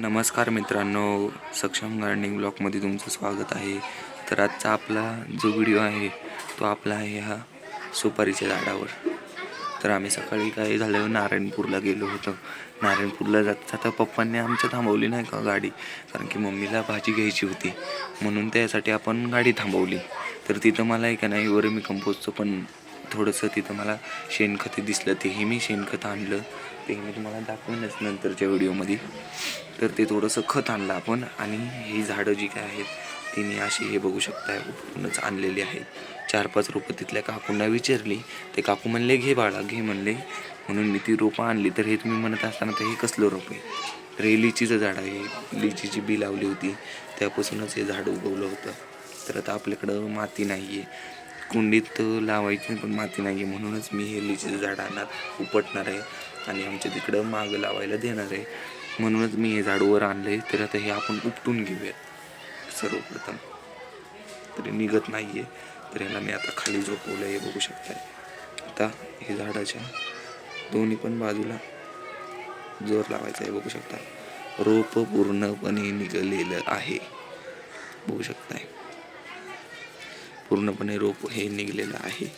नमस्कार मित्रांनो, सक्षम गार्डनिंग ब्लॉगमध्ये तुमचं स्वागत आहे. तर आजचा आपला जो व्हिडिओ आहे तो आपला आहे ह्या सुपारीच्या झाडावर. तर आम्ही सकाळी काय झालं, नारायणपूरला गेलो होतो. नारायणपूरला जाता पप्पांनी आमच्या थांबवली नाही का गाडी, कारण की मम्मीला भाजी घ्यायची होती म्हणून त्यासाठी आपण गाडी थांबवली. तर तिथं मला आहे का नाही वर्मी कंपोस्टचं पण थोडंसं तिथं मला शेणखत दिसलं. तेही मी शेणखत आणलं, ते मी तुम्हाला दाखवेनच नंतरच्या व्हिडिओमध्ये. तर ते थोडंसं खत आणलं आपण, आणि ही झाडं जी काय आहेत तिने अशी हे बघू शकताय पूर्णच आणलेली आहेत. 4-5 रोपं तिथल्या काकूंना विचारली, ते काकू म्हणले घे बाळा घे म्हणले, म्हणून मी ती रोपं आणली. तर हे तुम्ही म्हणत असताना तर हे कसलं रोप आहे, तर हे लिचीचं झाड आहे. लिचीची बी लावली होती त्यापासूनच हे झाड उगवलं होतं. तर आता आपल्याकडं माती नाही आहे, कुंडीत लावायची पण माती नाही आहे, म्हणूनच मी हे लिचीचं झाड आणत उपटणार आहे आणि आमच्या तिकडं मागं लावायला देणार आहे. म्हणूनच मी हे झाड वर आणले. तर आता हे आपण उपटून घेऊयात सर्वप्रथम. तरी निघत नाही आहे, तर ह्याला मी आता खाली झोपवलं हे बघू शकताय. आता हे झाडाच्या दोन्ही पण बाजूला जोर लावायचा आहे बघू शकता. रोप पूर्णपणे निघालेलं आहे बघू शकताय, पूर्णपणे रोप हे निघलेलं आहे.